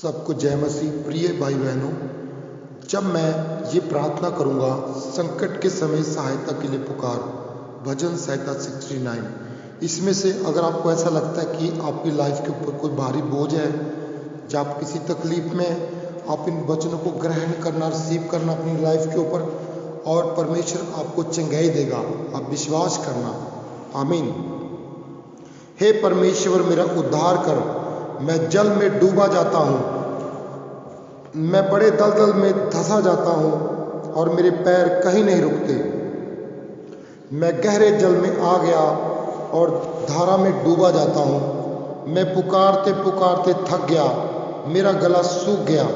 सबको जय मसीह। प्रिय भाई बहनों, जब मैं ये प्रार्थना करूँगा, संकट के समय सहायता के लिए पुकार, भजन संहिता 69, इसमें से अगर आपको ऐसा लगता है कि आपकी लाइफ के ऊपर कोई भारी बोझ है, या आप किसी तकलीफ में, आप इन वचनों को ग्रहण करना, रिसीव करना अपनी लाइफ के ऊपर, और परमेश्वर आपको चंगाई देगा। आप विश्वास करना। आमीन। हे परमेश्वर, मेरा उद्धार कर। मैं जल में डूबा जाता हूँ, मैं बड़े दलदल में धंसा जाता हूँ और मेरे पैर कहीं नहीं रुकते। मैं गहरे जल में आ गया और धारा में डूबा जाता हूँ। मैं पुकारते पुकारते थक गया, मेरा गला सूख गया।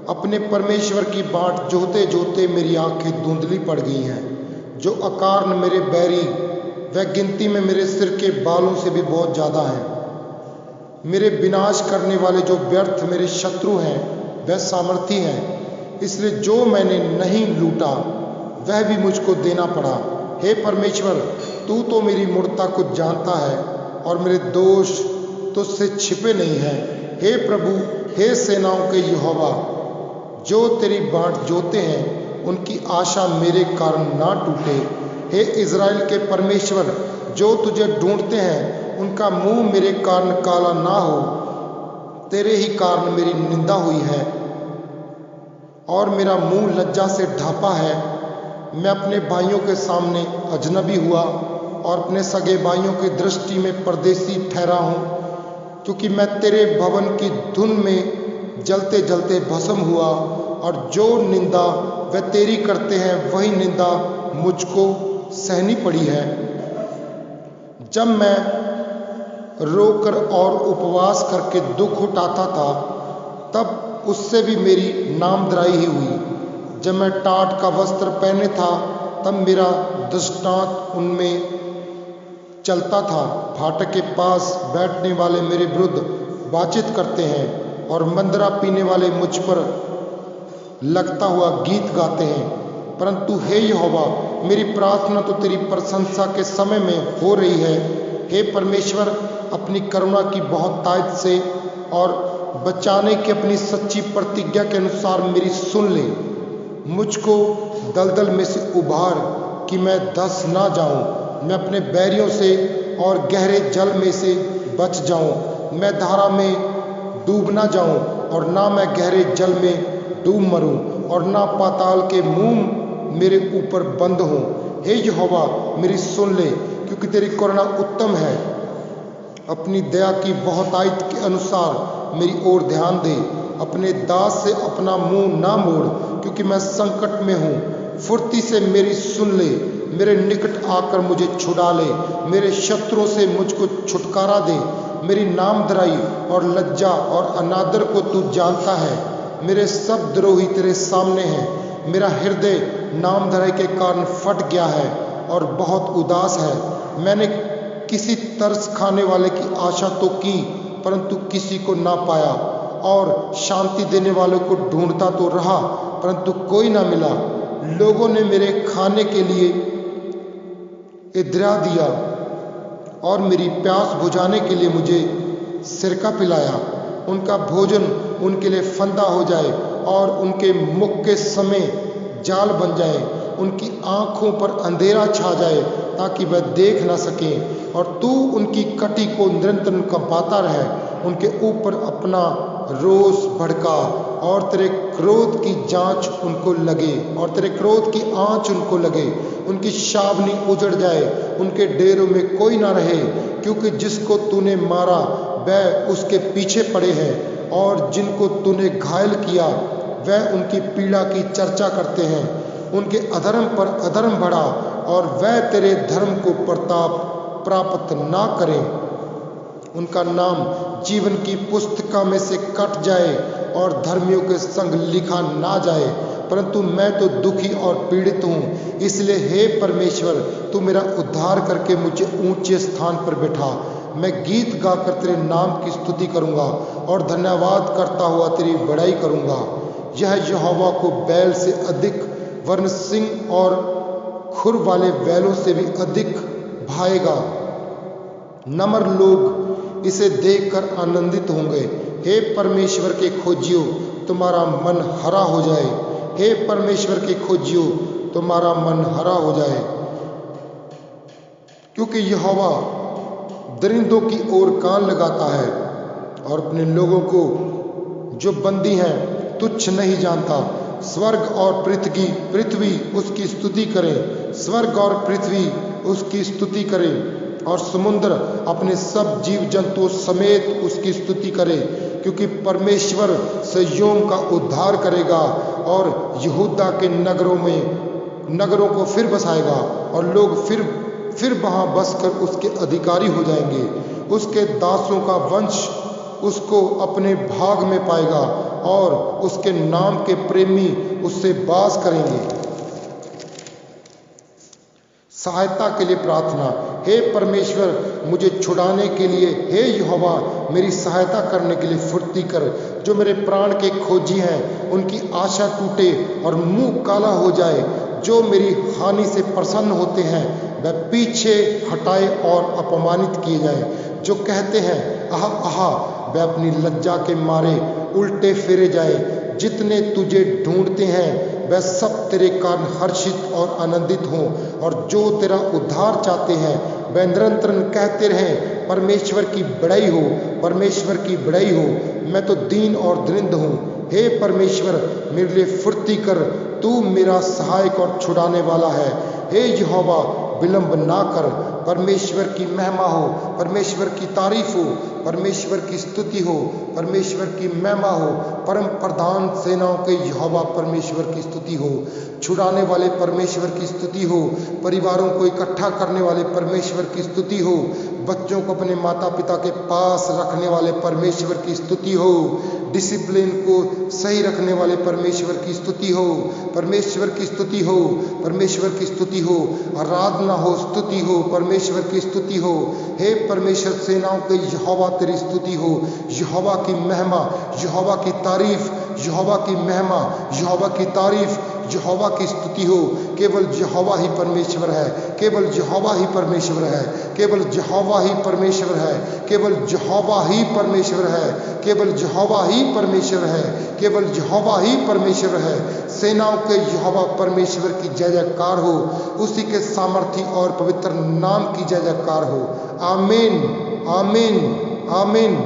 अपने परमेश्वर की बाट जोते जोते मेरी आंखें धुंधली पड़ गई हैं। जो अकारण मेरे बैरी, वह गिनती में मेरे सिर के बालों से भी बहुत ज़्यादा हैं। मेरे विनाश करने वाले जो व्यर्थ मेरे शत्रु हैं, वह सामर्थी हैं। इसलिए जो मैंने नहीं लूटा, वह भी मुझको देना पड़ा। हे परमेश्वर, तू तो मेरी मूर्खता को जानता है और मेरे दोष तुझसे छिपे नहीं हैं। हे प्रभु, हे सेनाओं के यहोवा, जो तेरी बाट जोते हैं, उनकी आशा मेरे कारण ना टूटे। हे इज़राइल के परमेश्वर, जो तुझे ढूंढते हैं, उनका मुंह मेरे कारण काला ना हो। तेरे ही कारण मेरी निंदा हुई है और मेरा मुंह लज्जा से ढापा है। मैं अपने भाइयों के सामने अजनबी हुआ और अपने सगे भाइयों की दृष्टि में परदेसी ठहरा हूँ, क्योंकि मैं तेरे भवन की धुन में जलते जलते भस्म हुआ। और जो निंदा वे तेरी करते हैं, वही निंदा मुझको सहनी पड़ी है। जब मैं रोकर और उपवास करके दुख उठाता था, तब उससे भी मेरी नामधराई ही हुई। जब मैं टाट का वस्त्र पहने था, तब मेरा दृष्टांत उनमें चलता था। फाटक के पास बैठने वाले मेरे विरुद्ध बातचीत करते हैं और मंदरा पीने वाले मुझ पर लगता हुआ गीत गाते हैं। परंतु हे यहोवा, मेरी प्रार्थना तो तेरी प्रशंसा के समय में हो रही है। हे परमेश्वर, अपनी करुणा की बहुतायत से और बचाने की अपनी सच्ची प्रतिज्ञा के अनुसार मेरी सुन ले। मुझको दलदल में से उबार कि मैं धंस ना जाऊं। मैं अपने बैरियों से और गहरे जल में से बच जाऊं। मैं धारा में डूब ना जाऊं और ना मैं गहरे जल में डूब मरूं, और ना पाताल के मुंह मेरे ऊपर बंद हो। हे यहोवा, मेरी सुन ले, क्योंकि तेरी करुणा उत्तम है। अपनी दया की बहुतायत के अनुसार मेरी ओर ध्यान दे। अपने दास से अपना मुंह ना मोड़, क्योंकि मैं संकट में हूँ। फुर्ती से मेरी सुन ले, मेरे निकट आकर मुझे छुड़ा ले। मेरे शत्रुओं से मुझको छुटकारा दे। मेरी नामधराई और लज्जा और अनादर को तू जानता है। मेरे सब द्रोही तेरे सामने हैं। मेरा हृदय नामधराई के कारण फट गया है और बहुत उदास है। मैंने किसी तरस खाने वाले की आशा तो की, परंतु किसी को ना पाया, और शांति देने वालों को ढूंढता तो रहा, परंतु कोई ना मिला। लोगों ने मेरे खाने के लिए इद्रा दिया और मेरी प्यास बुझाने के लिए मुझे सिरका पिलाया। उनका भोजन उनके लिए फंदा हो जाए और उनके मुख के समय जाल बन जाए। उनकी आंखों पर अंधेरा छा जाए ताकि वह देख ना सकें, और तू उनकी कटी को निरंतर कंपाता रहे। उनके ऊपर अपना रोष भड़का और तेरे क्रोध की जांच उनको लगे, और तेरे क्रोध की आंच उनको लगे। उनकी छावनी उजड़ जाए, उनके डेरों में कोई ना रहे, क्योंकि जिसको तूने मारा वह उसके पीछे पड़े हैं, और जिनको तूने घायल किया वह उनकी पीड़ा की चर्चा करते हैं। उनके अधर्म पर अधर्म बढ़ा, और वह तेरे धर्म को प्रताप प्राप्त ना करें। उनका नाम जीवन की पुस्तिका में से कट जाए और धर्मियों के संग लिखा ना जाए। परंतु मैं तो दुखी और पीड़ित हूँ। इसलिए हे परमेश्वर, तू मेरा उद्धार करके मुझे ऊंचे स्थान पर बैठा। मैं गीत गाकर तेरे नाम की स्तुति करूँगा और धन्यवाद करता हुआ तेरी बड़ाई करूँगा। यह यहोवा को बैल से अधिक, वरन सिंह और खुर वाले बैलों से भी अधिक भाएगा। नम्र लोग इसे देखकर आनंदित होंगे, हे परमेश्वर के खोजियो तुम्हारा मन हरा हो जाए। हे परमेश्वर के खोजियो तुम्हारा मन हरा हो जाए, क्योंकि यहोवा दरिंदों की ओर कान लगाता है और अपने लोगों को जो बंदी हैं तुच्छ नहीं जानता। स्वर्ग और पृथ्वी उसकी स्तुति करें, स्वर्ग और पृथ्वी उसकी स्तुति करें और समुद्र अपने सब जीव जंतुओं समेत उसकी स्तुति करे, क्योंकि परमेश्वर सयोम का उद्धार करेगा और यहूदा के नगरों को फिर बसाएगा और लोग फिर वहां बसकर उसके अधिकारी हो जाएंगे। उसके दासों का वंश उसको अपने भाग में पाएगा और उसके नाम के प्रेमी उससे वास करेंगे। सहायता के लिए प्रार्थना। हे परमेश्वर मुझे छुड़ाने के लिए, हे यहोवा मेरी सहायता करने के लिए फुर्ती कर। जो मेरे प्राण के खोजी हैं उनकी आशा टूटे और मुंह काला हो जाए। जो मेरी हानि से प्रसन्न होते हैं वह पीछे हटाए और अपमानित किए जाए। जो कहते हैं आहा आहा वह अपनी लज्जा के मारे उल्टे फेरे जाए। जितने तुझे ढूंढते हैं वह सब तेरे कारण हर्षित और आनंदित हों, और जो तेरा उद्धार चाहते हैं वह निरंतर कहते रहें परमेश्वर की बड़ाई हो, परमेश्वर की बड़ाई हो। मैं तो दीन और दरिद्र हूँ। हे परमेश्वर मेरे लिए फुर्ती कर, तू मेरा सहायक और छुड़ाने वाला है। हे यहोवा विलंब ना कर। परमेश्वर की महिमा हो, परमेश्वर की तारीफ हो, परमेश्वर की स्तुति हो, परमेश्वर की महिमा हो। परम प्रधान सेनाओं के यहोवा परमेश्वर की स्तुति हो। छुड़ाने वाले परमेश्वर की स्तुति हो। परिवारों को इकट्ठा करने वाले परमेश्वर की स्तुति हो। बच्चों को अपने माता पिता के पास रखने वाले परमेश्वर की स्तुति हो। डिसिप्लिन को सही रखने वाले परमेश्वर की स्तुति हो, परमेश्वर की स्तुति हो, परमेश्वर की स्तुति हो। आराधना हो, स्तुति हो, परमेश्वर की स्तुति हो। हे परमेश्वर सेनाओं के यहोवा तेरी स्तुति हो। यहोवा की महिमा, यहोवा की तारीफ, यहोवा की महिमा, यहोवा की तारीफ, यहोवा की स्तुति हो। केवल यहोवा ही परमेश्वर है, केवल यहोवा ही परमेश्वर है, केवल यहोवा ही परमेश्वर है, केवल यहोवा ही परमेश्वर है, केवल यहोवा ही परमेश्वर है, केवल यहोवा ही परमेश्वर है। सेनाओं के यहोवा परमेश्वर की जय जयकार हो। उसी के सामर्थी और पवित्र नाम की जय जयकार हो। आमीन, आमीन, आमीन।